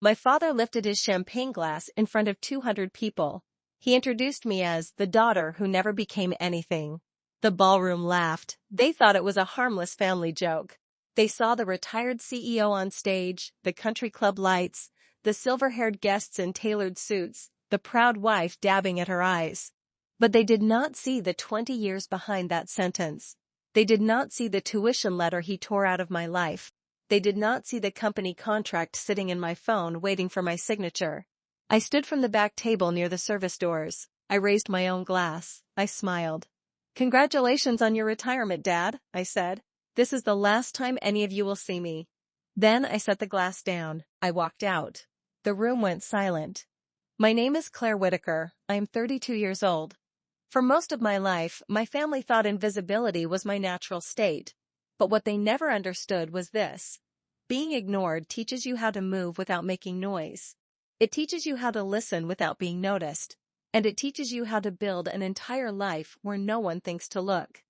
My father lifted his champagne glass in front of 200 people. He introduced me as the daughter who never became anything. The ballroom laughed. They thought it was a harmless family joke. They saw the retired CEO on stage, the country club lights, the silver-haired guests in tailored suits, the proud wife dabbing at her eyes. But they did not see the 20 years behind that sentence. They did not see the tuition letter he tore out of my life. They did not see the company contract sitting in my phone waiting for my signature. I stood from the back table near the service doors. I raised my own glass. I smiled. "Congratulations on your retirement, Dad," I said. "This is the last time any of you will see me." Then I set the glass down. I walked out. The room went silent. My name is Claire Whitaker. I am 32 years old. For most of my life, my family thought invisibility was my natural state. But what they never understood was this. Being ignored teaches you how to move without making noise. It teaches you how to listen without being noticed. And it teaches you how to build an entire life where no one thinks to look.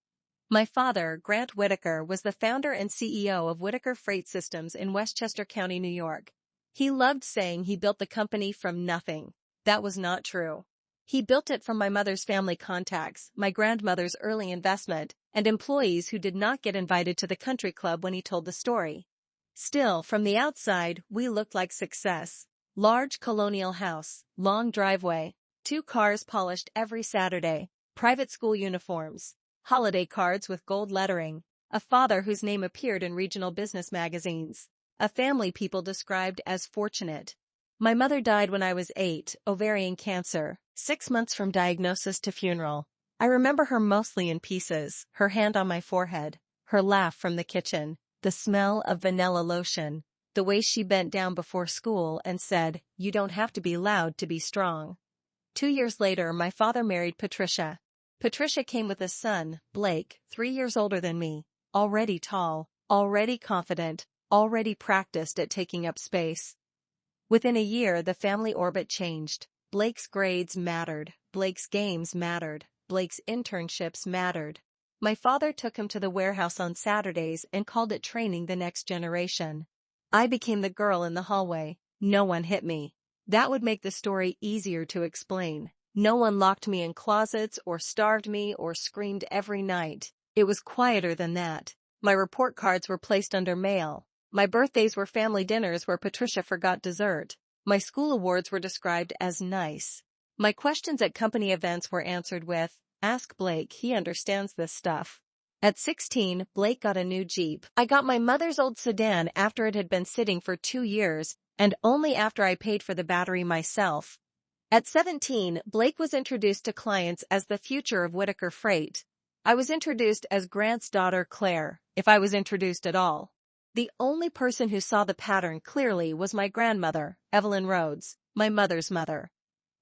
My father, Grant Whitaker, was the founder and CEO of Whitaker Freight Systems in Westchester County, New York. He loved saying he built the company from nothing. That was not true. He built it from my mother's family contacts, my grandmother's early investment, and employees who did not get invited to the country club when he told the story. Still, from the outside, we looked like success. Large colonial house, long driveway, 2 cars polished every Saturday, private school uniforms, holiday cards with gold lettering, a father whose name appeared in regional business magazines, a family people described as fortunate. My mother died when I was 8, ovarian cancer, 6 months from diagnosis to funeral. I remember her mostly in pieces, her hand on my forehead, her laugh from the kitchen, the smell of vanilla lotion, the way she bent down before school and said, "You don't have to be loud to be strong." 2 years later, my father married Patricia. Patricia came with a son, Blake, 3 years older than me, already tall, already confident, already practiced at taking up space. Within a year, the family orbit changed. Blake's grades mattered. Blake's games mattered. Blake's internships mattered. My father took him to the warehouse on Saturdays and called it training the next generation. I became the girl in the hallway. No one hit me. That would make the story easier to explain. No one locked me in closets or starved me or screamed every night. It was quieter than that. My report cards were placed under mail. My birthdays were family dinners where Patricia forgot dessert. My school awards were described as nice. My questions at company events were answered with, "Ask Blake, he understands this stuff." At 16, Blake got a new Jeep. I got my mother's old sedan after it had been sitting for 2 years, and only after I paid for the battery myself. At 17, Blake was introduced to clients as the future of Whitaker Freight. I was introduced as Grant's daughter Claire, if I was introduced at all. The only person who saw the pattern clearly was my grandmother, Evelyn Rhodes, my mother's mother.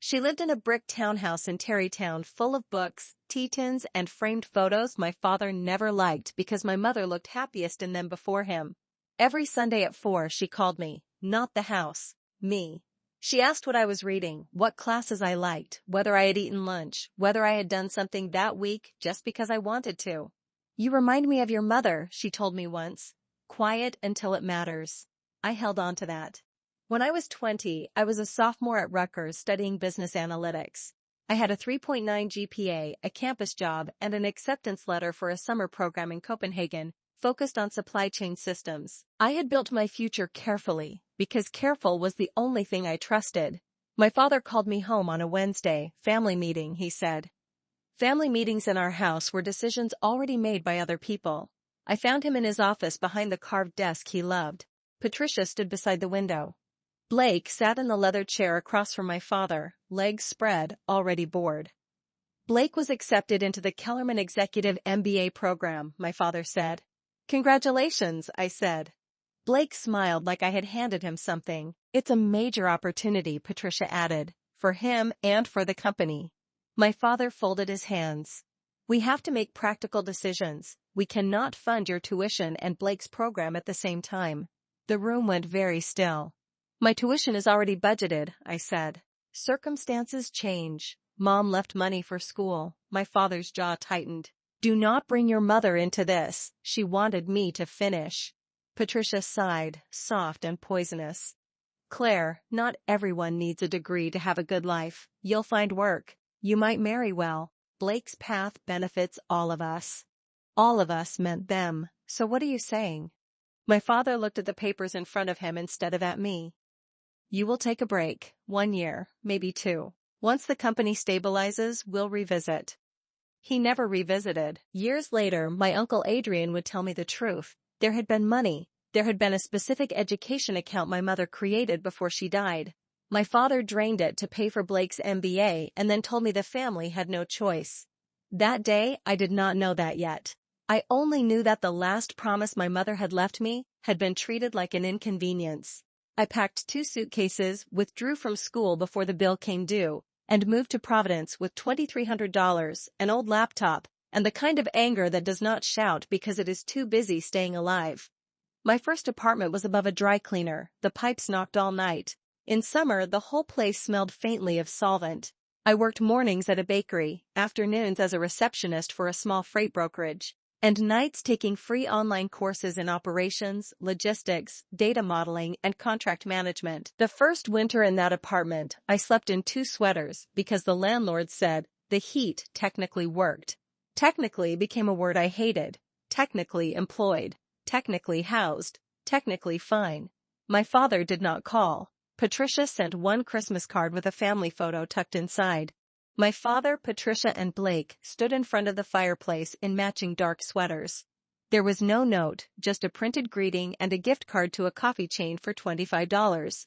She lived in a brick townhouse in Tarrytown full of books, tea tins, and framed photos my father never liked because my mother looked happiest in them before him. Every Sunday at 4 she called me, not the house, me. She asked what I was reading, what classes I liked, whether I had eaten lunch, whether I had done something that week just because I wanted to. "You remind me of your mother," she told me once. Quiet until it matters. I held on to that. When I was 20, I was a sophomore at Rutgers studying business analytics. I had a 3.9 GPA, a campus job, and an acceptance letter for a summer program in Copenhagen, focused on supply chain systems. I had built my future carefully, because careful was the only thing I trusted. My father called me home on a Wednesday, family meeting, he said. Family meetings in our house were decisions already made by other people. I found him in his office behind the carved desk he loved. Patricia stood beside the window. Blake sat in the leather chair across from my father, legs spread, already bored. Blake was accepted into the Kellerman Executive MBA program, my father said. "Congratulations," I said. Blake smiled like I had handed him something. "It's a major opportunity," Patricia added, "for him and for the company." My father folded his hands. "We have to make practical decisions. We cannot fund your tuition and Blake's program at the same time." The room went very still. "My tuition is already budgeted," I said. "Circumstances change. Mom left money for school." My father's jaw tightened. "Do not bring your mother into this. She wanted me to finish." Patricia sighed, soft and poisonous. Claire, not everyone needs a degree to have a good life. You'll find work. You might marry well. Blake's path benefits all of us. All of us meant them. So what are you saying? My father looked at the papers in front of him instead of at me. You will take a break. 1 year, maybe 2. Once the company stabilizes, we'll revisit. He never revisited. Years later, my uncle Adrian would tell me the truth. There had been money. There had been a specific education account my mother created before she died. My father drained it to pay for Blake's MBA and then told me the family had no choice. That day, I did not know that yet. I only knew that the last promise my mother had left me had been treated like an inconvenience. I packed 2 suitcases, withdrew from school before the bill came due, and moved to Providence with $2,300, an old laptop, and the kind of anger that does not shout because it is too busy staying alive. My first apartment was above a dry cleaner. The pipes knocked all night. In summer, the whole place smelled faintly of solvent. I worked mornings at a bakery, afternoons as a receptionist for a small freight brokerage, and nights taking free online courses in operations, logistics, data modeling, and contract management. The first winter in that apartment, I slept in 2 sweaters because the landlord said the heat technically worked. Technically became a word I hated. Technically employed. Technically housed. Technically fine. My father did not call. Patricia sent 1 Christmas card with a family photo tucked inside. My father, Patricia, and Blake stood in front of the fireplace in matching dark sweaters. There was no note, just a printed greeting and a gift card to a coffee chain for $25.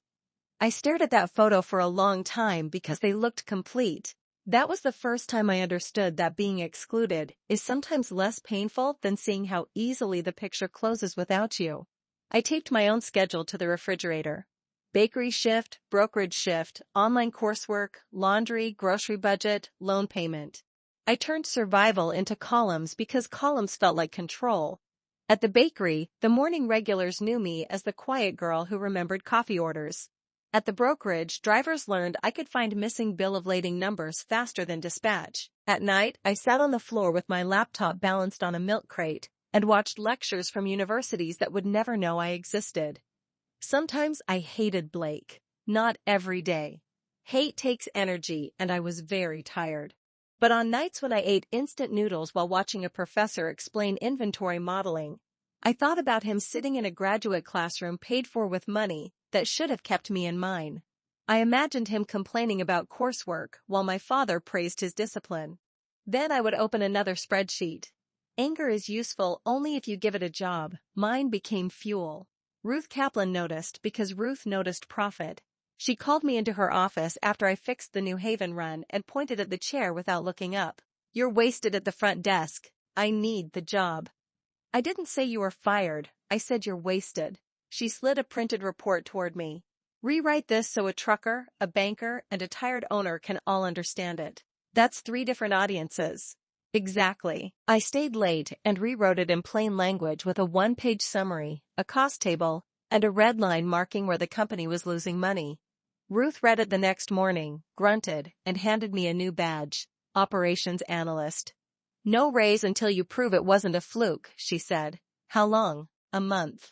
I stared at that photo for a long time because they looked complete. That was the first time I understood that being excluded is sometimes less painful than seeing how easily the picture closes without you. I taped my own schedule to the refrigerator. Bakery shift, brokerage shift, online coursework, laundry, grocery budget, loan payment. I turned survival into columns because columns felt like control. At the bakery, the morning regulars knew me as the quiet girl who remembered coffee orders. At the brokerage, drivers learned I could find missing bill of lading numbers faster than dispatch. At night, I sat on the floor with my laptop balanced on a milk crate and watched lectures from universities that would never know I existed. Sometimes I hated Blake. Not every day. Hate takes energy, and I was very tired. But on nights when I ate instant noodles while watching a professor explain inventory modeling, I thought about him sitting in a graduate classroom paid for with money that should have kept me in mine. I imagined him complaining about coursework while my father praised his discipline. Then I would open another spreadsheet. Anger is useful only if you give it a job. Mine became fuel. Ruth Kaplan noticed because Ruth noticed profit. She called me into her office after I fixed the New Haven run and pointed at the chair without looking up. You're wasted at the front desk. I need the job. I didn't say you were fired. I said you're wasted. She slid a printed report toward me. Rewrite this so a trucker, a banker, and a tired owner can all understand it. That's 3 different audiences. Exactly. I stayed late and rewrote it in plain language with a 1-page summary, a cost table, and a red line marking where the company was losing money. Ruth read it the next morning, grunted, and handed me a new badge, Operations Analyst. No raise until you prove it wasn't a fluke, she said. How long? A month.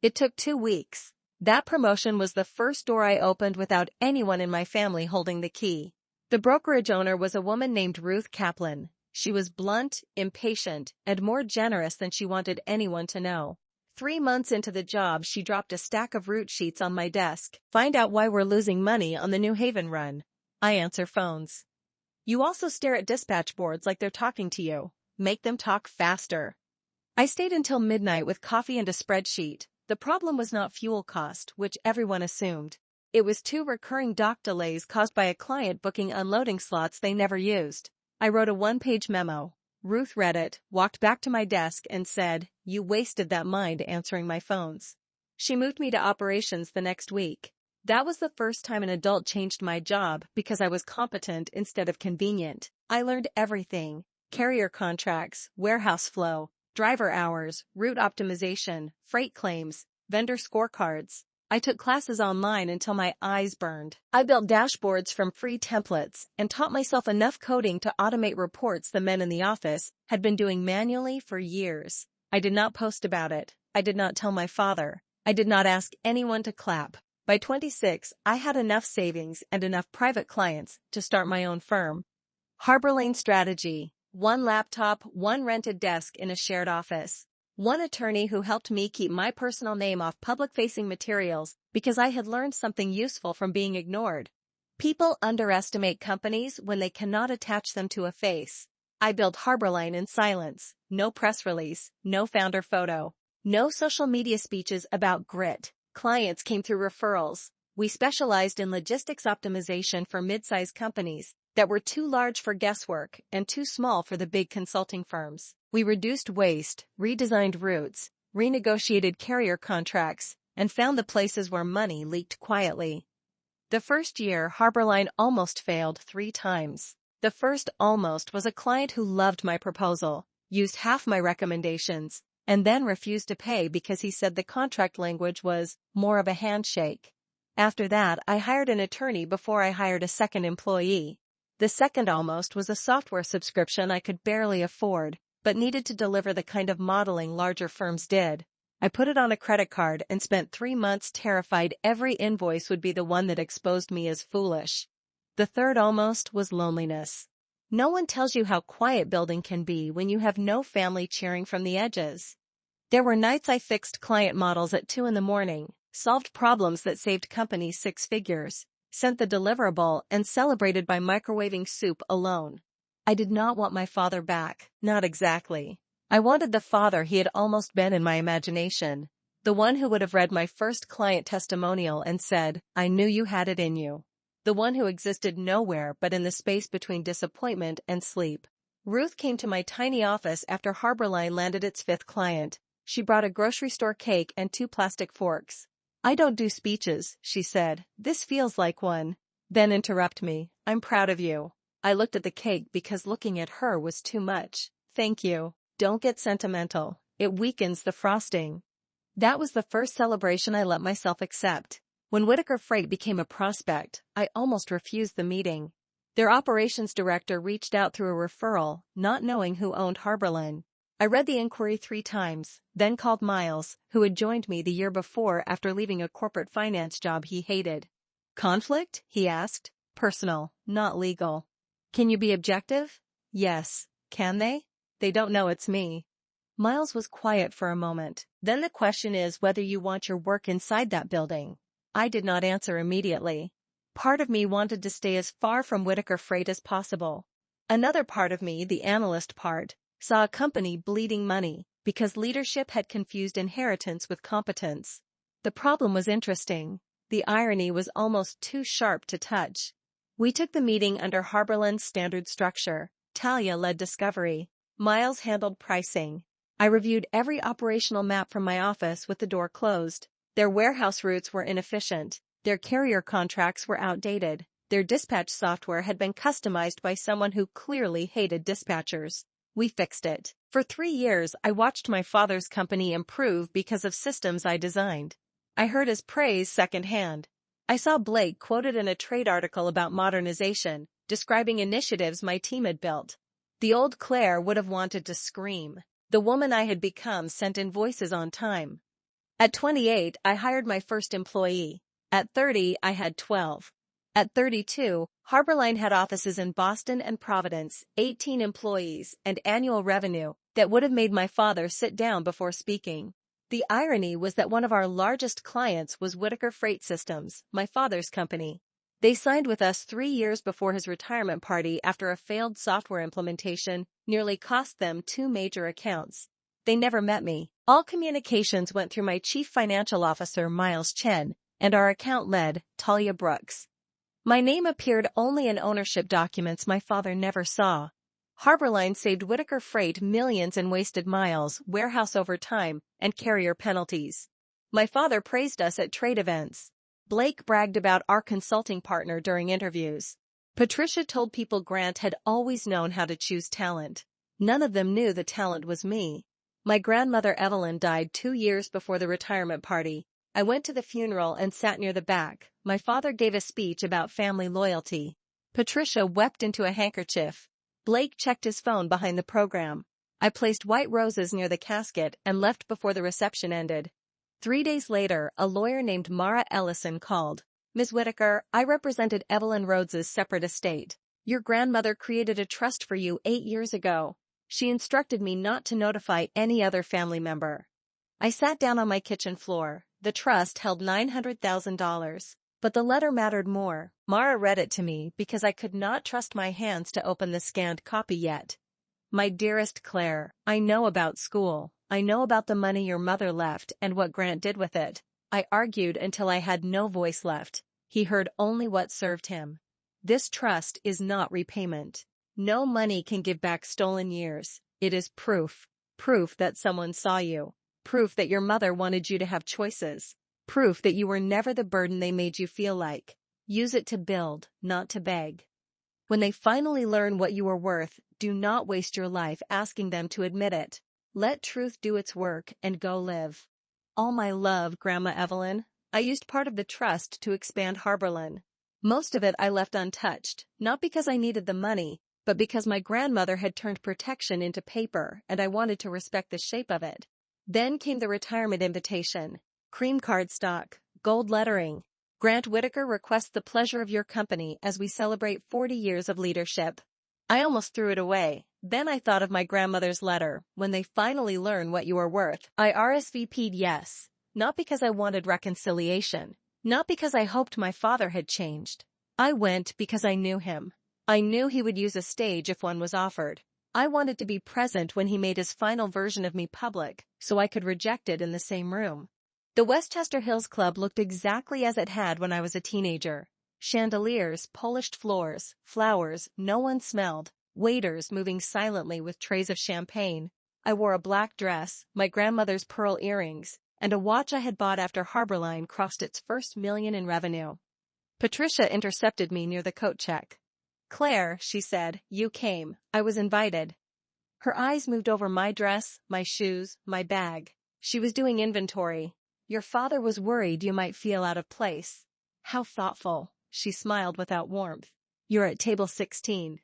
It took 2 weeks. That promotion was the first door I opened without anyone in my family holding the key. The brokerage owner was a woman named Ruth Kaplan. She was blunt, impatient, and more generous than she wanted anyone to know. 3 months into the job, she dropped a stack of route sheets on my desk. Find out why we're losing money on the New Haven run. I answer phones. You also stare at dispatch boards like they're talking to you. Make them talk faster. I stayed until midnight with coffee and a spreadsheet. The problem was not fuel cost, which everyone assumed. It was 2 recurring dock delays caused by a client booking unloading slots they never used. I wrote a 1-page memo. Ruth read it, walked back to my desk, and said, "You wasted that mind answering my phones." She moved me to operations the next week. That was the first time an adult changed my job because I was competent instead of convenient. I learned everything: carrier contracts, warehouse flow, driver hours, route optimization, freight claims, vendor scorecards. I took classes online until my eyes burned. I built dashboards from free templates and taught myself enough coding to automate reports the men in the office had been doing manually for years. I did not post about it. I did not tell my father. I did not ask anyone to clap. By 26, I had enough savings and enough private clients to start my own firm. Harbor Lane strategy: one laptop, one rented desk in a shared office. One attorney who helped me keep my personal name off public-facing materials because I had learned something useful from being ignored. People underestimate companies when they cannot attach them to a face. I built Harbor Lane in silence. No press release, no founder photo, no social media speeches about grit. Clients came through referrals. We specialized in logistics optimization for mid-sized companies that were too large for guesswork and too small for the big consulting firms. We reduced waste, redesigned routes, renegotiated carrier contracts, and found the places where money leaked quietly. The first year, Harbor Line almost failed 3 times. The first almost was a client who loved my proposal, used half my recommendations, and then refused to pay because he said the contract language was more of a handshake. After that, I hired an attorney before I hired a second employee. The second almost was a software subscription I could barely afford, but needed to deliver the kind of modeling larger firms did. I put it on a credit card and spent 3 months terrified every invoice would be the one that exposed me as foolish. The third almost was loneliness. No one tells you how quiet building can be when you have no family cheering from the edges. There were nights I fixed client models at 2 in the morning, solved problems that saved companies 6 figures, sent the deliverable, and celebrated by microwaving soup alone. I did not want my father back, not exactly. I wanted the father he had almost been in my imagination, the one who would have read my first client testimonial and said, "I knew you had it in you." The one who existed nowhere but in the space between disappointment and sleep. Ruth came to my tiny office after Harbor Line landed its 5th client. She brought a grocery store cake and 2 plastic forks. "I don't do speeches," she said. "This feels like one." Then interrupt me. "I'm proud of you." I looked at the cake because looking at her was too much. "Thank you. Don't get sentimental. It weakens the frosting." That was the first celebration I let myself accept. When Whitaker Freight became a prospect, I almost refused the meeting. Their operations director reached out through a referral, not knowing who owned Harbor Line. I read the inquiry 3 times, then called Miles, who had joined me the year before after leaving a corporate finance job he hated. "Conflict?" he asked. "Personal, not legal." "Can you be objective?" "Yes." "Can they?" "They don't know it's me." Miles was quiet for a moment. "Then the question is whether you want your work inside that building." I did not answer immediately. Part of me wanted to stay as far from Whitaker Freight as possible. Another part of me, the analyst part, saw a company bleeding money because leadership had confused inheritance with competence. The problem was interesting. The irony was almost too sharp to touch. We took the meeting under Harbor Line's standard structure. Talia led discovery. Miles handled pricing. I reviewed every operational map from my office with the door closed. Their warehouse routes were inefficient. Their carrier contracts were outdated. Their dispatch software had been customized by someone who clearly hated dispatchers. We fixed it. For 3 years, I watched my father's company improve because of systems I designed. I heard his praise secondhand. I saw Blake quoted in a trade article about modernization, describing initiatives my team had built. The old Claire would have wanted to scream. The woman I had become sent invoices on time. At 28, I hired my first employee. At 30, I had 12. At 32, Harbor Line had offices in Boston and Providence, 18 employees, and annual revenue that would have made my father sit down before speaking. The irony was that one of our largest clients was Whitaker Freight Systems, my father's company. They signed with us 3 years before his retirement party after a failed software implementation nearly cost them 2 major accounts. They never met me. All communications went through my chief financial officer, Miles Chen, and our account lead, Talia Brooks. My name appeared only in ownership documents my father never saw. Harbor Line saved Whitaker Freight millions in wasted miles, warehouse overtime, and carrier penalties. My father praised us at trade events. Blake bragged about our consulting partner during interviews. Patricia told people Grant had always known how to choose talent. None of them knew the talent was me. My grandmother Evelyn died 2 years before the retirement party. I went to the funeral and sat near the back. My father gave a speech about family loyalty. Patricia wept into a handkerchief. Blake checked his phone behind the program. I placed white roses near the casket and left before the reception ended. 3 days later, a lawyer named Mara Ellison called. Ms. Whitaker, I represented Evelyn Rhodes's separate estate. Your grandmother created a trust for you 8 years ago. She instructed me not to notify any other family member. I sat down on my kitchen floor. The trust held $900,000. But the letter mattered more. Mara read it to me because I could not trust my hands to open the scanned copy yet. My dearest Claire, I know about school. I know about the money your mother left and what Grant did with it. I argued until I had no voice left. He heard only what served him. This trust is not repayment. No money can give back stolen years. It is proof. Proof that someone saw you. Proof that your mother wanted you to have choices. Proof that you were never the burden they made you feel like. Use it to build, not to beg. When they finally learn what you are worth, do not waste your life asking them to admit it. Let truth do its work and go live. All my love, Grandma Evelyn. I used part of the trust to expand Harborland. Most of it I left untouched, not because I needed the money, but because my grandmother had turned protection into paper and I wanted to respect the shape of it. Then came the retirement invitation. Cream cardstock, gold lettering. Grant Whitaker requests the pleasure of your company as we celebrate 40 years of leadership. I almost threw it away. Then I thought of my grandmother's letter. When they finally learn what you are worth, I RSVP'd yes. Not because I wanted reconciliation. Not because I hoped my father had changed. I went because I knew him. I knew he would use a stage if one was offered. I wanted to be present when he made his final version of me public, so I could reject it in the same room. The Westchester Hills Club looked exactly as it had when I was a teenager. Chandeliers, polished floors, flowers no one smelled, waiters moving silently with trays of champagne. I wore a black dress, my grandmother's pearl earrings, and a watch I had bought after Harborline crossed its first million in revenue. Patricia intercepted me near the coat check. Claire, she said, you came. I was invited. Her eyes moved over my dress, my shoes, my bag. She was doing inventory. Your father was worried you might feel out of place. How thoughtful. She smiled without warmth. You're at table 16.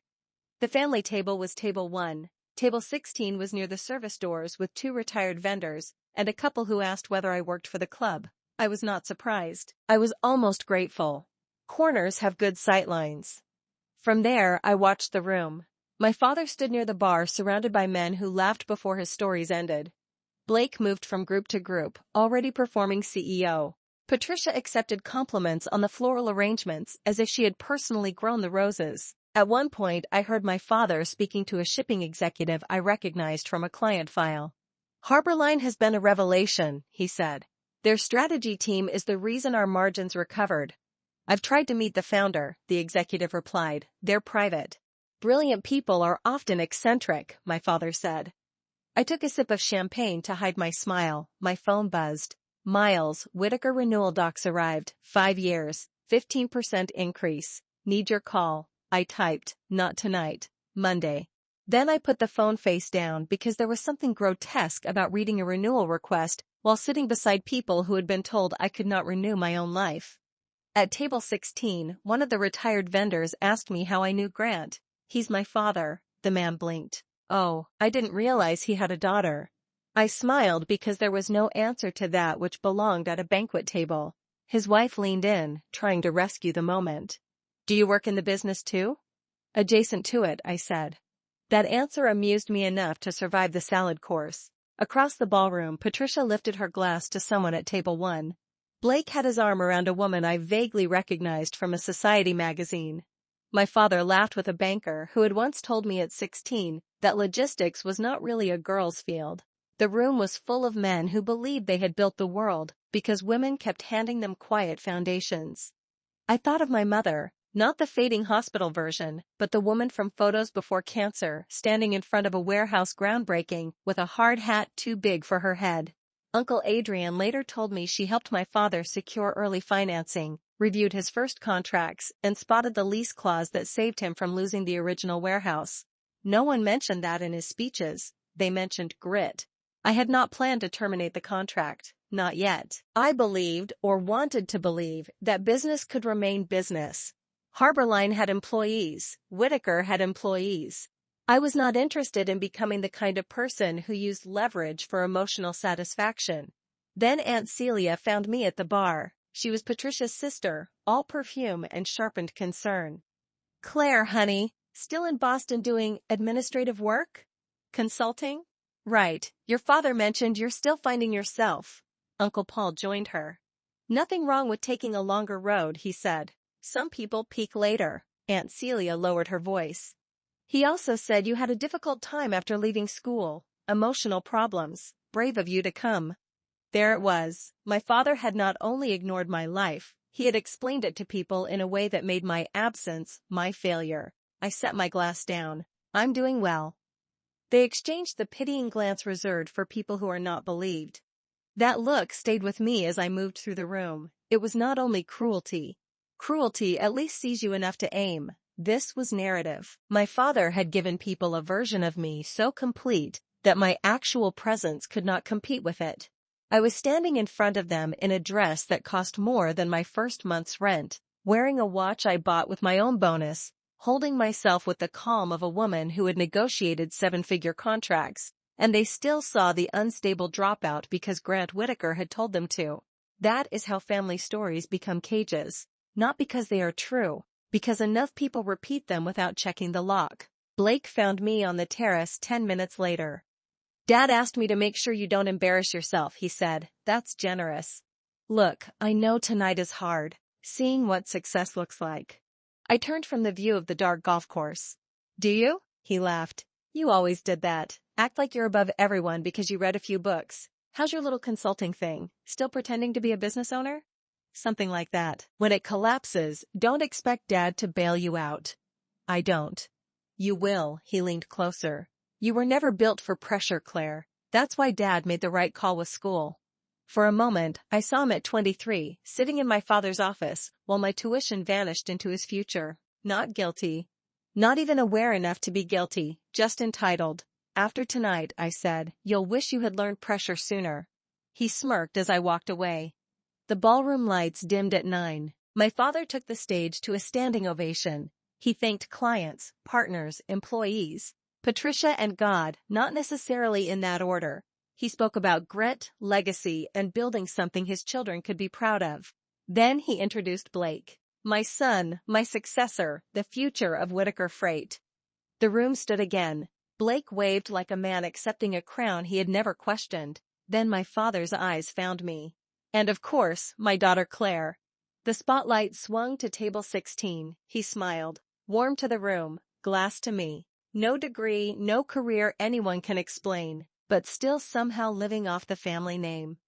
The family table was table 1. Table 16 was near the service doors with 2 retired vendors and a couple who asked whether I worked for the club. I was not surprised. I was almost grateful. Corners have good sightlines. From there, I watched the room. My father stood near the bar surrounded by men who laughed before his stories ended. Blake moved from group to group, already performing CEO. Patricia accepted compliments on the floral arrangements as if she had personally grown the roses. At one point, I heard my father speaking to a shipping executive I recognized from a client file. Harborline has been a revelation, he said. Their strategy team is the reason our margins recovered. I've tried to meet the founder, the executive replied. They're private. Brilliant people are often eccentric, my father said. I took a sip of champagne to hide my smile. My phone buzzed. Miles, Whitaker renewal docs arrived. 5 years, 15% increase. Need your call. I typed, not tonight. Monday. Then I put the phone face down because there was something grotesque about reading a renewal request while sitting beside people who had been told I could not renew my own life. At table 16, one of the retired vendors asked me how I knew Grant. He's my father, the man blinked. Oh, I didn't realize he had a daughter. I smiled because there was no answer to that which belonged at a banquet table. His wife leaned in, trying to rescue the moment. Do you work in the business too? Adjacent to it, I said. That answer amused me enough to survive the salad course. Across the ballroom, Patricia lifted her glass to someone at table 1. Blake had his arm around a woman I vaguely recognized from a society magazine. My father laughed with a banker who had once told me at 16 that logistics was not really a girl's field. The room was full of men who believed they had built the world because women kept handing them quiet foundations. I thought of my mother, not the fading hospital version, but the woman from Photos Before Cancer, standing in front of a warehouse groundbreaking with a hard hat too big for her head. Uncle Adrian later told me she helped my father secure early financing, reviewed his first contracts, and spotted the lease clause that saved him from losing the original warehouse. No one mentioned that in his speeches. They mentioned grit. I had not planned to terminate the contract. Not yet. I believed, or wanted to believe, that business could remain business. Harborline had employees. Whitaker had employees. I was not interested in becoming the kind of person who used leverage for emotional satisfaction. Then Aunt Celia found me at the bar. She was Patricia's sister, all perfume and sharpened concern. Claire, honey, still in Boston doing administrative work? Consulting? Right, your father mentioned you're still finding yourself. Uncle Paul joined her. Nothing wrong with taking a longer road, he said. Some people peak later. Aunt Celia lowered her voice. He also said you had a difficult time after leaving school, emotional problems. Brave of you to come. There it was. My father had not only ignored my life, he had explained it to people in a way that made my absence my failure. I set my glass down. I'm doing well. They exchanged the pitying glance reserved for people who are not believed. That look stayed with me as I moved through the room. It was not only cruelty. Cruelty at least sees you enough to aim. This was narrative. My father had given people a version of me so complete that my actual presence could not compete with it. I was standing in front of them in a dress that cost more than my first month's rent, wearing a watch I bought with my own bonus, holding myself with the calm of a woman who had negotiated seven-figure contracts, and they still saw the unstable dropout because Grant Whitaker had told them to. That is how family stories become cages, not because they are true, because enough people repeat them without checking the lock. Blake found me on the terrace 10 minutes later. Dad asked me to make sure you don't embarrass yourself, he said. That's generous. Look, I know tonight is hard, seeing what success looks like. I turned from the view of the dark golf course. Do you? He laughed. You always did that. Act like you're above everyone because you read a few books. How's your little consulting thing? Still pretending to be a business owner? Something like that. When it collapses, don't expect Dad to bail you out. I don't. You will, he leaned closer. You were never built for pressure, Claire. That's why Dad made the right call with school. For a moment, I saw him at 23, sitting in my father's office, while my tuition vanished into his future. Not guilty. Not even aware enough to be guilty, just entitled. After tonight, I said, you'll wish you had learned pressure sooner. He smirked as I walked away. The ballroom lights dimmed at 9. My father took the stage to a standing ovation. He thanked clients, partners, employees, Patricia and God, not necessarily in that order. He spoke about grit, legacy, and building something his children could be proud of. Then he introduced Blake. My son, my successor, the future of Whitaker Freight. The room stood again. Blake waved like a man accepting a crown he had never questioned. Then my father's eyes found me. And of course, my daughter Claire. The spotlight swung to table 16. He smiled. Warm to the room, glass to me. No degree, no career anyone can explain, but still somehow living off the family name.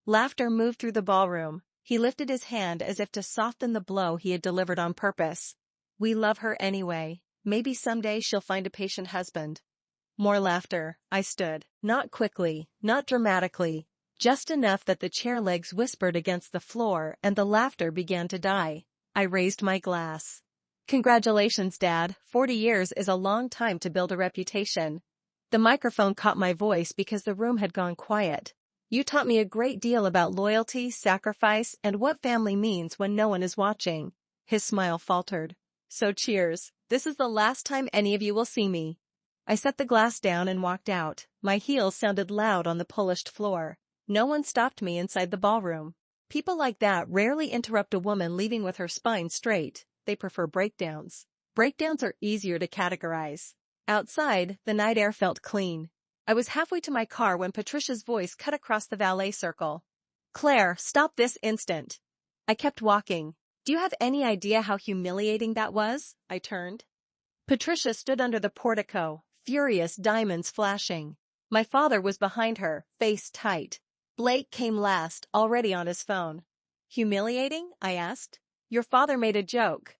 Laughter moved through the ballroom. He lifted his hand as if to soften the blow he had delivered on purpose. We love her anyway. Maybe someday she'll find a patient husband. More laughter. I stood. Not quickly, not dramatically, just enough that the chair legs whispered against the floor and the laughter began to die. I raised my glass. Congratulations, Dad. 40 years is a long time to build a reputation. The microphone caught my voice because the room had gone quiet. You taught me a great deal about loyalty, sacrifice, and what family means when no one is watching. His smile faltered. So cheers. This is the last time any of you will see me. I set the glass down and walked out. My heels sounded loud on the polished floor. No one stopped me inside the ballroom. People like that rarely interrupt a woman leaving with her spine straight. They prefer breakdowns. Breakdowns are easier to categorize. Outside, the night air felt clean. I was halfway to my car when Patricia's voice cut across the valet circle. Claire, stop this instant. I kept walking. Do you have any idea how humiliating that was? I turned. Patricia stood under the portico, furious, diamonds flashing. My father was behind her, face tight. Blake came last, already on his phone. Humiliating? I asked. Your father made a joke.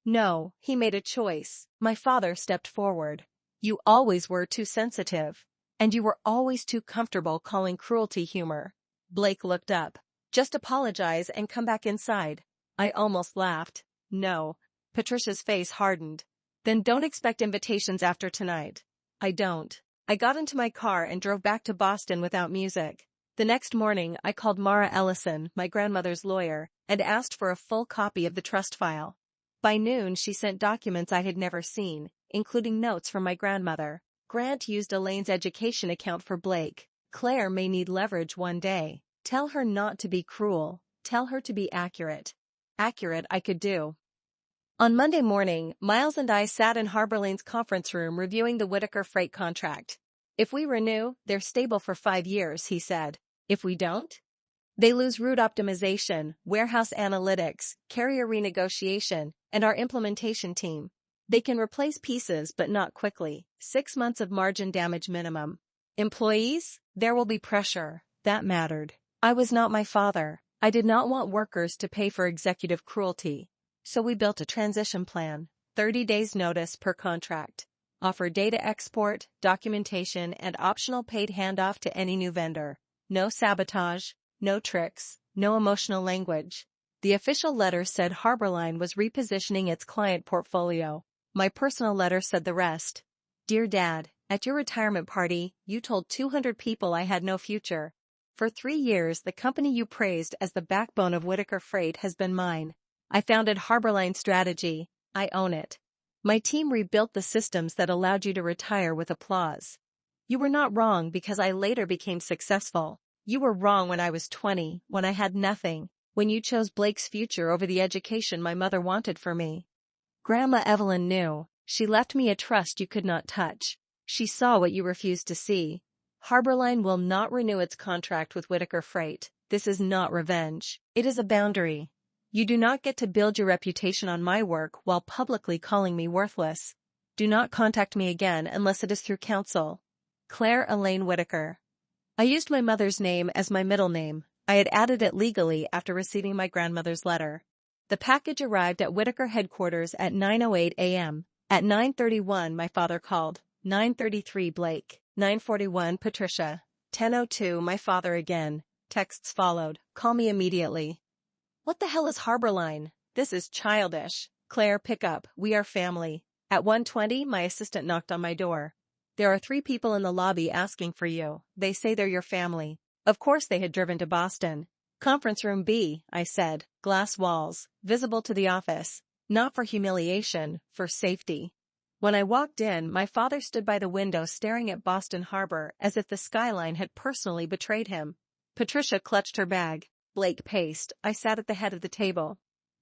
No, he made a choice. My father stepped forward. You always were too sensitive. And you were always too comfortable calling cruelty humor. Blake looked up. Just apologize and come back inside. I almost laughed. No. Patricia's face hardened. Then don't expect invitations after tonight. I don't. I got into my car and drove back to Boston without music. The next morning, I called Mara Ellison, my grandmother's lawyer, and asked for a full copy of the trust file. By noon, she sent documents I had never seen, including notes from my grandmother. Grant used Elaine's education account for Blake. Claire may need leverage one day. Tell her not to be cruel. Tell her to be accurate. Accurate I could do. On Monday morning, Miles and I sat in Harbor Lane's conference room reviewing the Whitaker freight contract. If we renew, they're stable for 5 years, he said. If we don't? They lose route optimization, warehouse analytics, carrier renegotiation, and our implementation team. They can replace pieces but not quickly. 6 months of margin damage minimum. Employees? There will be pressure. That mattered. I was not my father. I did not want workers to pay for executive cruelty. So we built a transition plan. 30 days notice per contract. Offer data export, documentation, and optional paid handoff to any new vendor. No sabotage, no tricks, no emotional language. The official letter said Harborline was repositioning its client portfolio. My personal letter said the rest. Dear Dad, at your retirement party, you told 200 people I had no future. For 3 years, the company you praised as the backbone of Whitaker Freight has been mine. I founded Harborline Strategy. I own it. My team rebuilt the systems that allowed you to retire with applause. You were not wrong because I later became successful. You were wrong when I was 20, when I had nothing, when you chose Blake's future over the education my mother wanted for me. Grandma Evelyn knew. She left me a trust you could not touch. She saw what you refused to see. Harborline will not renew its contract with Whitaker Freight. This is not revenge. It is a boundary. You do not get to build your reputation on my work while publicly calling me worthless. Do not contact me again unless it is through counsel. Claire Elaine Whitaker. I used my mother's name as my middle name. I had added it legally after receiving my grandmother's letter. The package arrived at Whitaker headquarters at 9:08 a.m. At 9:31 my father called. 9:33 Blake. 9:41 Patricia. 10:02 my father again. Texts followed. Call me immediately. What the hell is Harborline? This is childish. Claire, pick up. We are family. At 1:20 my assistant knocked on my door. There are 3 people in the lobby asking for you. They say they're your family. Of course they had driven to Boston. Conference room B, I said. Glass walls, visible to the office. Not for humiliation, for safety. When I walked in, my father stood by the window staring at Boston Harbor as if the skyline had personally betrayed him. Patricia clutched her bag. Blake paced. I sat at the head of the table.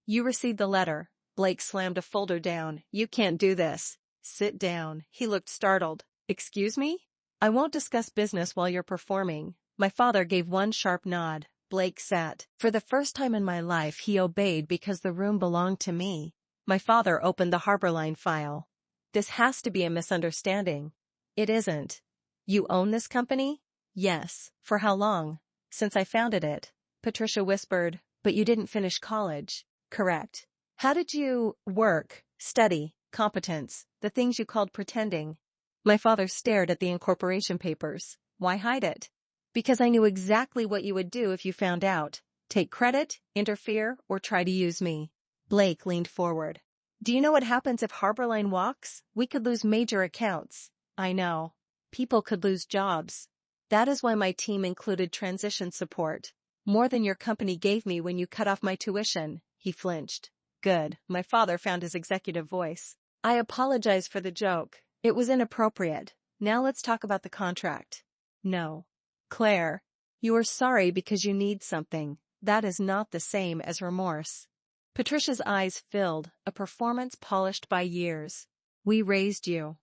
You received the letter. Blake slammed a folder down. You can't do this. Sit down. He looked startled. Excuse me? I won't discuss business while you're performing. My father gave one sharp nod. Blake sat. For the first time in my life he obeyed because the room belonged to me. My father opened the Harborline file. This has to be a misunderstanding. It isn't. You own this company? Yes. For how long? Since I founded it. Patricia whispered, but you didn't finish college. Correct. How did you work, study, competence, the things you called pretending? My father stared at the incorporation papers. Why hide it? Because I knew exactly what you would do if you found out. Take credit, interfere, or try to use me. Blake leaned forward. Do you know what happens if Harborline walks? We could lose major accounts. I know. People could lose jobs. That is why my team included transition support. More than your company gave me when you cut off my tuition. He flinched. Good. My father found his executive voice. I apologize for the joke. It was inappropriate. Now let's talk about the contract. No. Claire, you are sorry because you need something. That is not the same as remorse. Patricia's eyes filled, a performance polished by years. We raised you.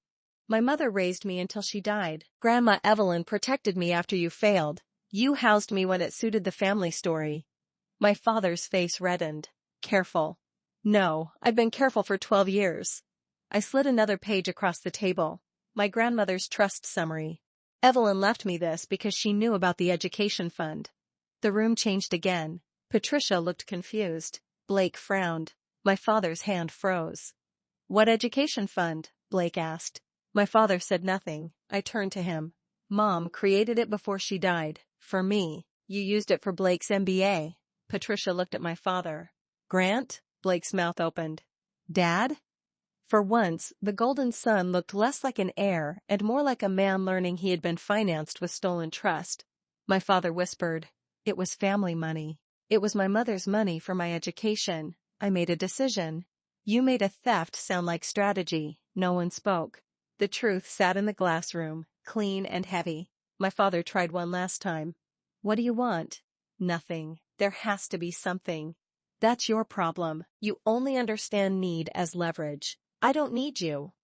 My mother raised me until she died. Grandma Evelyn protected me after you failed. You housed me when it suited the family story. My father's face reddened. Careful. No, I've been careful for 12 years. I slid another page across the table. My grandmother's trust summary. Evelyn left me this because she knew about the education fund. The room changed again. Patricia looked confused. Blake frowned. My father's hand froze. What education fund? Blake asked. My father said nothing. I turned to him. Mom created it before she died. For me. You used it for Blake's MBA. Patricia looked at my father. Grant? Blake's mouth opened. Dad? For once, the golden son looked less like an heir and more like a man learning he had been financed with stolen trust. My father whispered, It was family money. It was my mother's money for my education. I made a decision. You made a theft sound like strategy. No one spoke. The truth sat in the glass room, clean and heavy. My father tried one last time. What do you want? Nothing. There has to be something. That's your problem. You only understand need as leverage. I don't need you.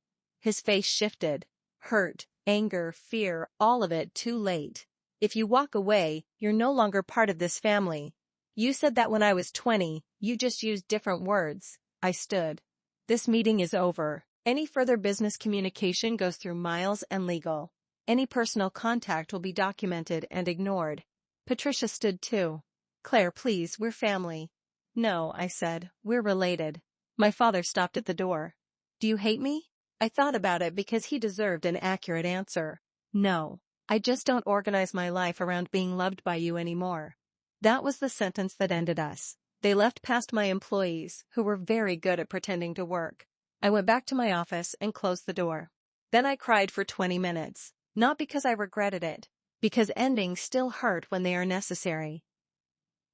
His face shifted. Hurt, anger, fear, all of it too late. If you walk away, you're no longer part of this family. You said that when I was 20, you just used different words. I stood. This meeting is over. Any further business communication goes through Miles and legal. Any personal contact will be documented and ignored. Patricia stood too. Claire, please, we're family. No, I said, we're related. My father stopped at the door. Do you hate me? I thought about it because he deserved an accurate answer. No, I just don't organize my life around being loved by you anymore. That was the sentence that ended us. They left past my employees, who were very good at pretending to work. I went back to my office and closed the door. Then I cried for 20 minutes, not because I regretted it, because endings still hurt when they are necessary.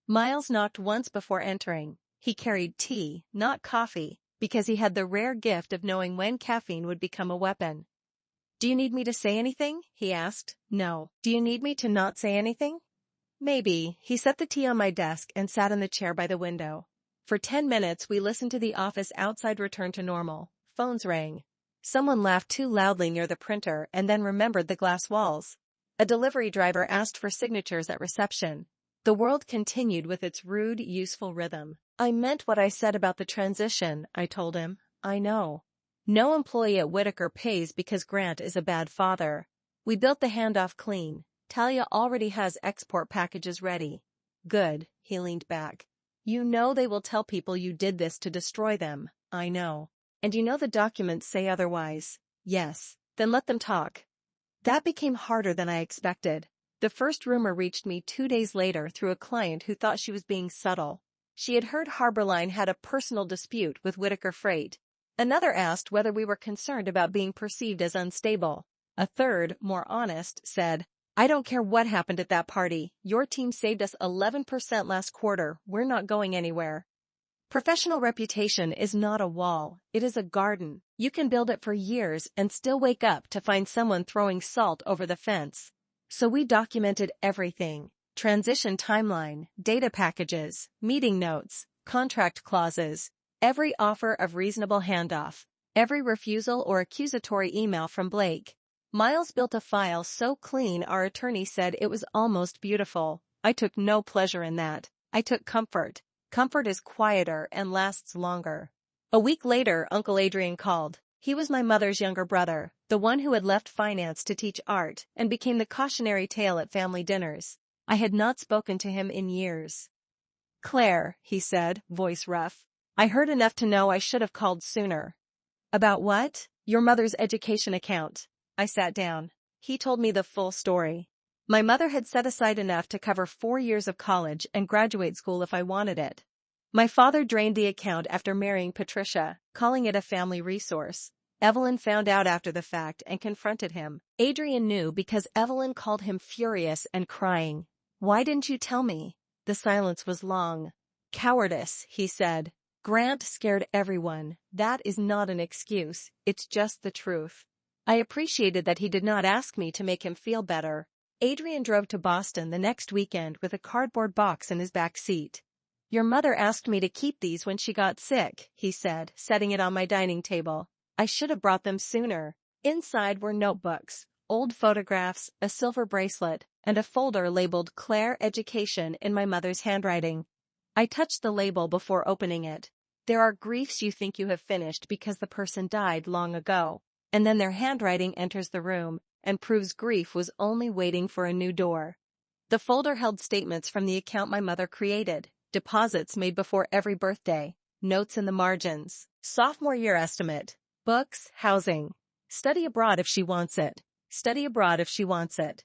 Miles knocked once before entering. He carried tea, not coffee, because he had the rare gift of knowing when caffeine would become a weapon. Do you need me to say anything? He asked. No. Do you need me to not say anything? Maybe. He set the tea on my desk and sat in the chair by the window. For 10 minutes we listened to the office outside return to normal. Phones rang. Someone laughed too loudly near the printer and then remembered the glass walls. A delivery driver asked for signatures at reception. The world continued with its rude, useful rhythm. I meant what I said about the transition, I told him. I know. No employee at Whitaker pays because Grant is a bad father. We built the handoff clean. Talia already has export packages ready. Good, he leaned back. You know they will tell people you did this to destroy them. I know. And you know the documents say otherwise. Yes. Then let them talk. That became harder than I expected. The first rumor reached me 2 days later through a client who thought she was being subtle. She had heard Harborline had a personal dispute with Whitaker Freight. Another asked whether we were concerned about being perceived as unstable. A third, more honest, said, I don't care what happened at that party. Your team saved us 11% last quarter. We're not going anywhere. Professional reputation is not a wall. It is a garden. You can build it for years and still wake up to find someone throwing salt over the fence. So we documented everything. Transition timeline, data packages, meeting notes, contract clauses, every offer of reasonable handoff, every refusal or accusatory email from Blake. Miles built a file so clean our attorney said it was almost beautiful. I took no pleasure in that. I took comfort. Comfort is quieter and lasts longer. A week later, Uncle Adrian called. He was my mother's younger brother, the one who had left finance to teach art and became the cautionary tale at family dinners. I had not spoken to him in years. Claire, he said, voice rough. I heard enough to know I should have called sooner. About what? Your mother's education account. I sat down. He told me the full story. My mother had set aside enough to cover 4 years of college and graduate school if I wanted it. My father drained the account after marrying Patricia, calling it a family resource. Evelyn found out after the fact and confronted him. Adrian knew because Evelyn called him furious and crying. Why didn't you tell me? The silence was long. Cowardice, he said. Grant scared everyone. That is not an excuse, it's just the truth. I appreciated that he did not ask me to make him feel better. Adrian drove to Boston the next weekend with a cardboard box in his back seat. Your mother asked me to keep these when she got sick, he said, setting it on my dining table. I should have brought them sooner. Inside were notebooks, old photographs, a silver bracelet, and a folder labeled Claire Education in my mother's handwriting. I touched the label before opening it. There are griefs you think you have finished because the person died long ago, and then their handwriting enters the room and proves grief was only waiting for a new door. The folder held statements from the account my mother created, deposits made before every birthday, notes in the margins, sophomore year estimate, books, housing, study abroad if she wants it, study abroad if she wants it.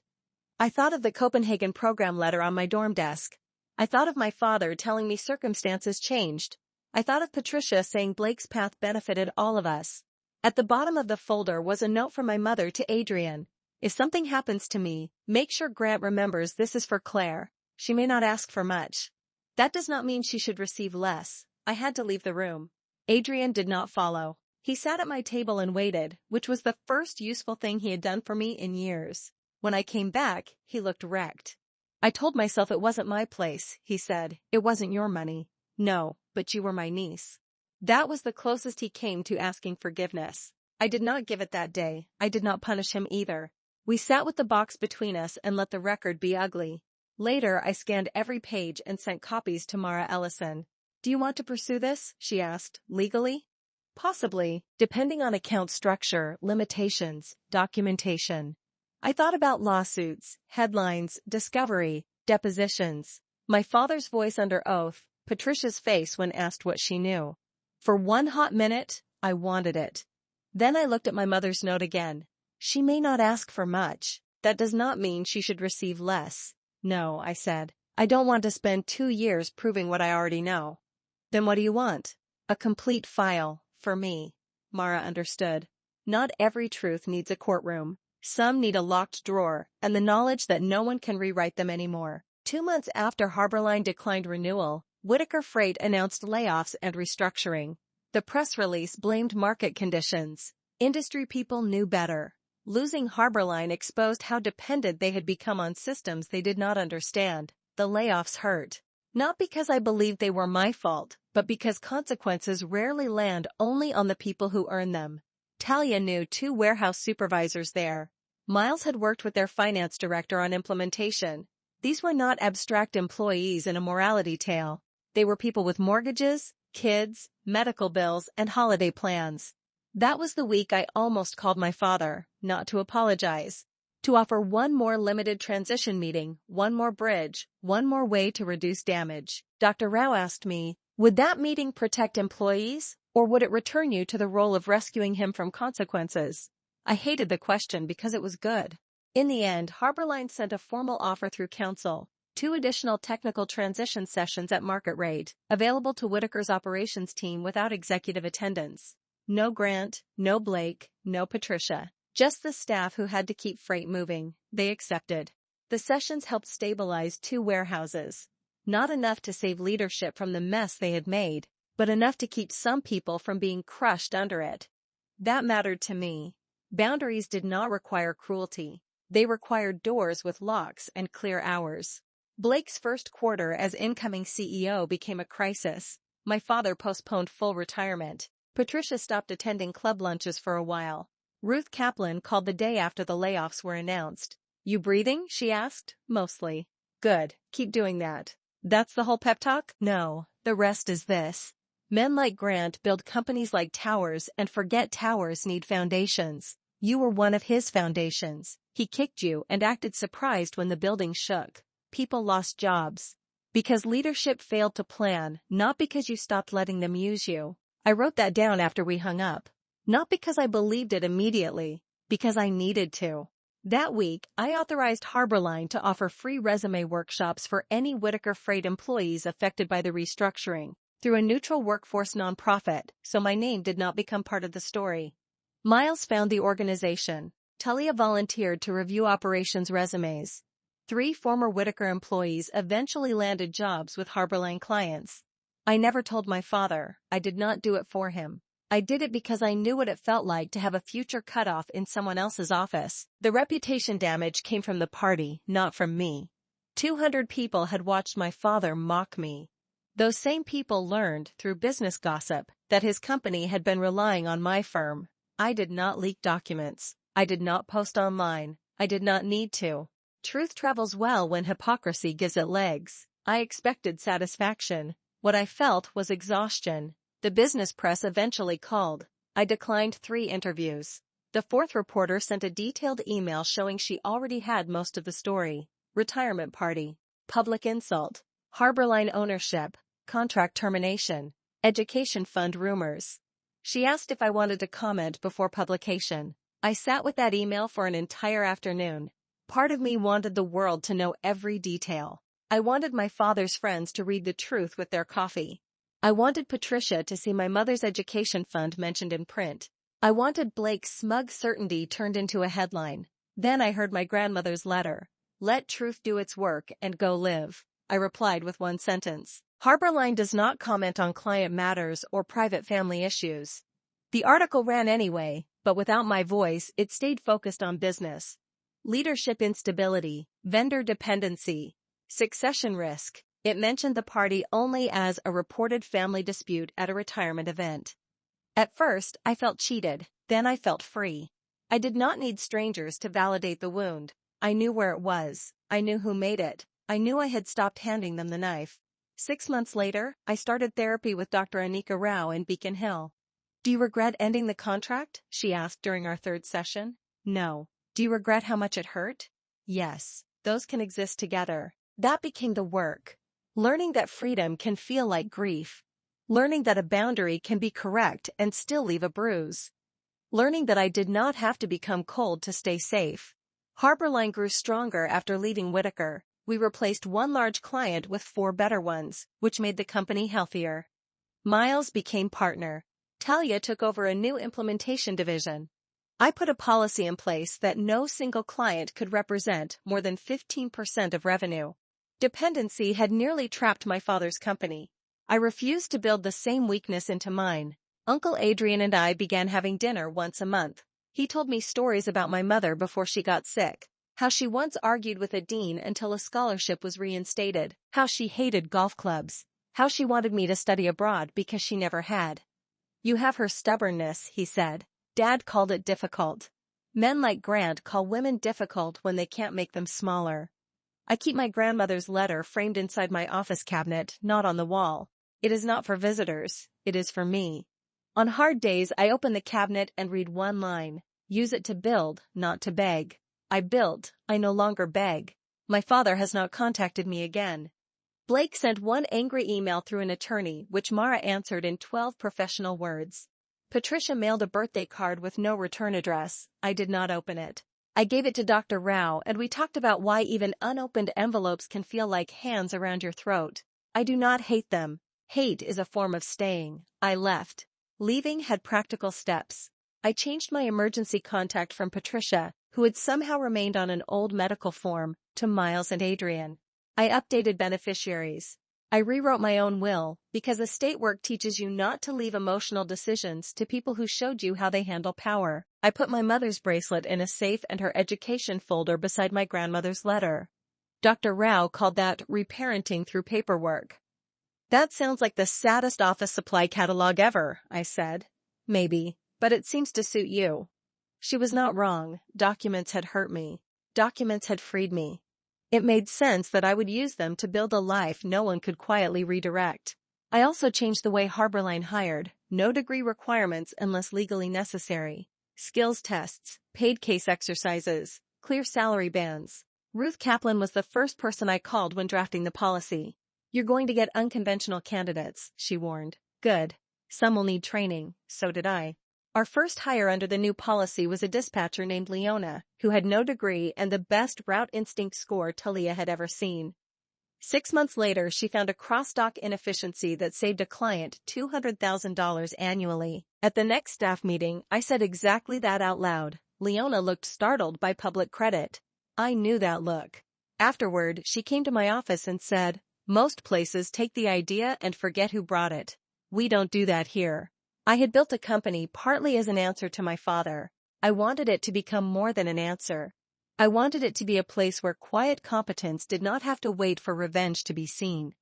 I thought of the Copenhagen program letter on my dorm desk. I thought of my father telling me circumstances changed. I thought of Patricia saying Blake's path benefited all of us. At the bottom of the folder was a note from my mother to Adrian. If something happens to me, make sure Grant remembers this is for Claire. She may not ask for much. That does not mean she should receive less. I had to leave the room. Adrian did not follow. He sat at my table and waited, which was the first useful thing he had done for me in years. When I came back, he looked wrecked. I told myself it wasn't my place, he said. It wasn't your money. No, but you were my niece. That was the closest he came to asking forgiveness. I did not give it that day. I did not punish him either. We sat with the box between us and let the record be ugly. Later, I scanned every page and sent copies to Mara Ellison. Do you want to pursue this? She asked. Legally? Possibly, depending on account structure, limitations, documentation. I thought about lawsuits, headlines, discovery, depositions. My father's voice under oath, Patricia's face when asked what she knew. For one hot minute, I wanted it. Then I looked at my mother's note again. She may not ask for much. That does not mean she should receive less. No, I said. I don't want to spend 2 years proving what I already know. Then what do you want? A complete file, for me. Mara understood. Not every truth needs a courtroom. Some need a locked drawer, and the knowledge that no one can rewrite them anymore. 2 months after Harborline declined renewal, Whitaker Freight announced layoffs and restructuring. The press release blamed market conditions. Industry people knew better. Losing Harborline exposed how dependent they had become on systems they did not understand. The layoffs hurt. Not because I believed they were my fault, but because consequences rarely land only on the people who earn them. Talia knew 2 warehouse supervisors there. Miles had worked with their finance director on implementation. These were not abstract employees in a morality tale. They were people with mortgages, kids, medical bills, and holiday plans. That was the week I almost called my father, not to apologize. To offer one more limited transition meeting, one more bridge, one more way to reduce damage. Dr. Rao asked me, would that meeting protect employees, or would it return you to the role of rescuing him from consequences? I hated the question because it was good. In the end, Harborline sent a formal offer through council, 2 additional technical transition sessions at market rate, available to Whitaker's operations team without executive attendance. No Grant, no Blake, no Patricia. Just the staff who had to keep freight moving. They accepted. The sessions helped stabilize 2 warehouses. Not enough to save leadership from the mess they had made, but enough to keep some people from being crushed under it. That mattered to me. Boundaries did not require cruelty. They required doors with locks and clear hours. Blake's first quarter as incoming CEO became a crisis. My father postponed full retirement. Patricia stopped attending club lunches for a while. Ruth Kaplan called the day after the layoffs were announced. You breathing? She asked. Mostly. Good. Keep doing that. That's the whole pep talk? No. The rest is this. Men like Grant build companies like towers and forget towers need foundations. You were one of his foundations. He kicked you and acted surprised when the building shook. People lost jobs. Because leadership failed to plan, not because you stopped letting them use you. I wrote that down after we hung up. Not because I believed it immediately, because I needed to. That week, I authorized Harborline to offer free resume workshops for any Whitaker Freight employees affected by the restructuring, through a neutral workforce nonprofit, so my name did not become part of the story. Miles found the organization. Talia volunteered to review operations resumes. 3 former Whitaker employees eventually landed jobs with Harborline clients. I never told my father. I did not do it for him. I did it because I knew what it felt like to have a future cut off in someone else's office. The reputation damage came from the party, not from me. 200 people had watched my father mock me. Those same people learned, through business gossip, that his company had been relying on my firm. I did not leak documents. I did not post online. I did not need to. Truth travels well when hypocrisy gives it legs. I expected satisfaction. What I felt was exhaustion. The business press eventually called. I declined 3 interviews. The 4th reporter sent a detailed email showing she already had most of the story. Retirement party. Public insult. Harborline ownership. Contract termination. Education fund rumors. She asked if I wanted to comment before publication. I sat with that email for an entire afternoon. Part of me wanted the world to know every detail. I wanted my father's friends to read the truth with their coffee. I wanted Patricia to see my mother's education fund mentioned in print. I wanted Blake's smug certainty turned into a headline. Then I heard my grandmother's letter. Let truth do its work and go live. I replied with one sentence. Harborline does not comment on client matters or private family issues. The article ran anyway, but without my voice, it stayed focused on business. Leadership instability, vendor dependency, Succession risk. It mentioned the party only as a reported family dispute at a retirement event. At first, I felt cheated, then I felt free. I did not need strangers to validate the wound. I knew where it was. I knew who made it. I knew I had stopped handing them the knife. 6 months later, I started therapy with Dr. Anika Rao in Beacon Hill. Do you regret ending the contract? She asked during our third session. No. Do you regret how much it hurt? Yes. Those can exist together. That became the work. Learning that freedom can feel like grief. Learning that a boundary can be correct and still leave a bruise. Learning that I did not have to become cold to stay safe. Harborline grew stronger after leaving Whitaker. We replaced one large client with 4 better ones, which made the company healthier. Miles became partner. Talia took over a new implementation division. I put a policy in place that no single client could represent more than 15% of revenue. Dependency had nearly trapped my father's company. I refused to build the same weakness into mine. Uncle Adrian and I began having dinner once a month. He told me stories about my mother before she got sick. How she once argued with a dean until a scholarship was reinstated. How she hated golf clubs. How she wanted me to study abroad because she never had. You have her stubbornness, he said. Dad called it difficult. Men like Grant call women difficult when they can't make them smaller. I keep my grandmother's letter framed inside my office cabinet, not on the wall. It is not for visitors, it is for me. On hard days, I open the cabinet and read one line. Use it to build, not to beg. I built, I no longer beg. My father has not contacted me again. Blake sent one angry email through an attorney, which Mara answered in 12 professional words. Patricia mailed a birthday card with no return address. I did not open it. I gave it to Dr. Rao and we talked about why even unopened envelopes can feel like hands around your throat. I do not hate them. Hate is a form of staying. I left. Leaving had practical steps. I changed my emergency contact from Patricia, who had somehow remained on an old medical form, to Miles and Adrian. I updated beneficiaries. I rewrote my own will, because estate work teaches you not to leave emotional decisions to people who showed you how they handle power. I put my mother's bracelet in a safe and her education folder beside my grandmother's letter. Dr. Rao called that reparenting through paperwork. That sounds like the saddest office supply catalog ever, I said. Maybe, but it seems to suit you. She was not wrong. Documents had hurt me. Documents had freed me. It made sense that I would use them to build a life no one could quietly redirect. I also changed the way Harborline hired. No degree requirements unless legally necessary. Skills tests, paid case exercises, clear salary bands. Ruth Kaplan was the first person I called when drafting the policy. You're going to get unconventional candidates, she warned. Good. Some will need training, so did I. Our first hire under the new policy was a dispatcher named Leona, who had no degree and the best route instinct score Talia had ever seen. 6 months later, she found a cross-dock inefficiency that saved a client $200,000 annually. At the next staff meeting, I said exactly that out loud. Leona looked startled by public credit. I knew that look. Afterward, she came to my office and said, "Most places take the idea and forget who brought it. We don't do that here." I had built a company partly as an answer to my father. I wanted it to become more than an answer. I wanted it to be a place where quiet competence did not have to wait for revenge to be seen.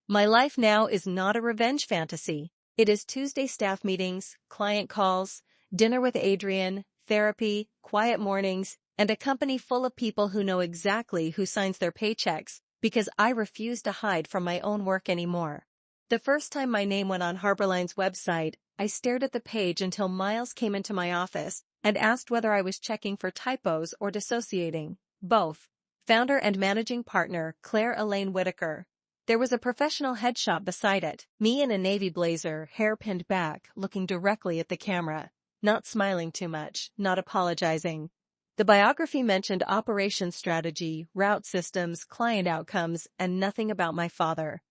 My life now is not a revenge fantasy. It is Tuesday staff meetings, client calls, dinner with Adrian, therapy, quiet mornings, and a company full of people who know exactly who signs their paychecks, because I refuse to hide from my own work anymore. The first time my name went on Harborline's website, I stared at the page until Miles came into my office and asked whether I was checking for typos or dissociating. Both. Founder and managing partner, Claire Elaine Whitaker. There was a professional headshot beside it, me in a navy blazer, hair pinned back, looking directly at the camera. Not smiling too much, not apologizing. The biography mentioned operations strategy, route systems, client outcomes, and nothing about my father.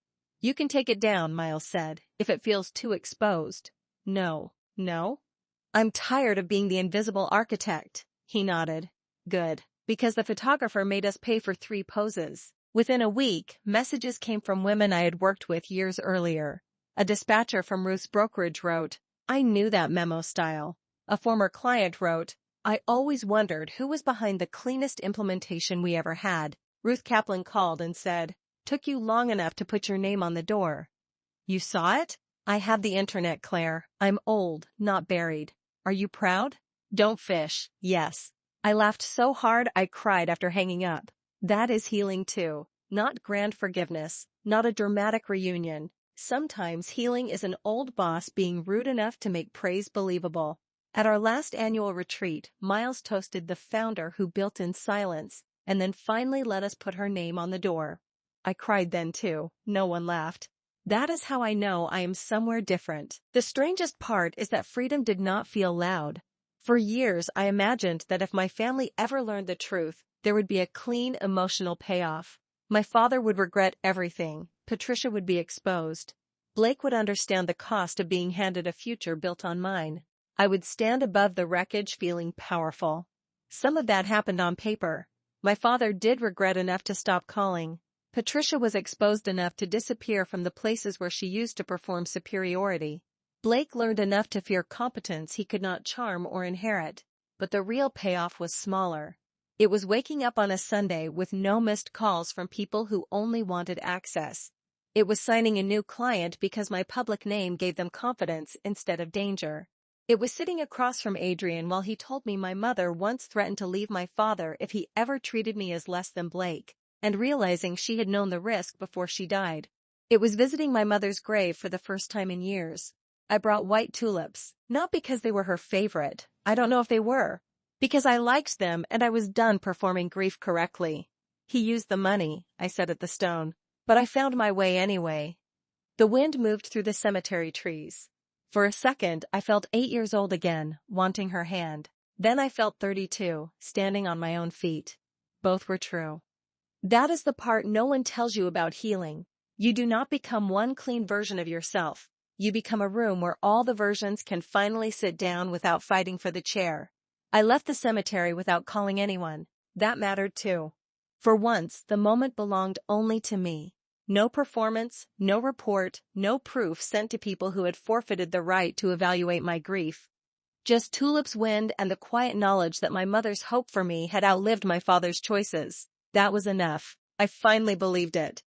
You can take it down, Miles said, if it feels too exposed. No. I'm tired of being the invisible architect, he nodded. Good, because the photographer made us pay for 3 poses. Within a week, messages came from women I had worked with years earlier. A dispatcher from Ruth's brokerage wrote, "I knew that memo style." A former client wrote, "I always wondered who was behind the cleanest implementation we ever had." Ruth Kaplan called and said, Took you long enough to put your name on the door. You saw it? I have the internet, Claire. I'm old, not buried. Are you proud? Don't fish. Yes. I laughed so hard I cried after hanging up. That is healing too. Not grand forgiveness, not a dramatic reunion. Sometimes healing is an old boss being rude enough to make praise believable. At our last annual retreat, Miles toasted the founder who built in silence, and then finally let us put her name on the door. I cried then too. No one laughed. That is how I know I am somewhere different. The strangest part is that freedom did not feel loud. For years I imagined that if my family ever learned the truth, there would be a clean emotional payoff. My father would regret everything. Patricia would be exposed. Blake would understand the cost of being handed a future built on mine. I would stand above the wreckage feeling powerful. Some of that happened on paper. My father did regret enough to stop calling. Patricia was exposed enough to disappear from the places where she used to perform superiority. Blake learned enough to fear competence he could not charm or inherit. But the real payoff was smaller. It was waking up on a Sunday with no missed calls from people who only wanted access. It was signing a new client because my public name gave them confidence instead of danger. It was sitting across from Adrian while he told me my mother once threatened to leave my father if he ever treated me as less than Blake, and realizing she had known the risk before she died. It was visiting my mother's grave for the first time in years. I brought white tulips, not because they were her favorite, I don't know if they were, because I liked them and I was done performing grief correctly. He used the money, I said at the stone, but I found my way anyway. The wind moved through the cemetery trees. For a second, I felt 8 years old again, wanting her hand. Then I felt 32, standing on my own feet. Both were true. That is the part no one tells you about healing. You do not become one clean version of yourself. You become a room where all the versions can finally sit down without fighting for the chair. I left the cemetery without calling anyone. That mattered too. For once, the moment belonged only to me. No performance, no report, no proof sent to people who had forfeited the right to evaluate my grief. Just tulips, wind, and the quiet knowledge that my mother's hope for me had outlived my father's choices. That was enough. I finally believed it.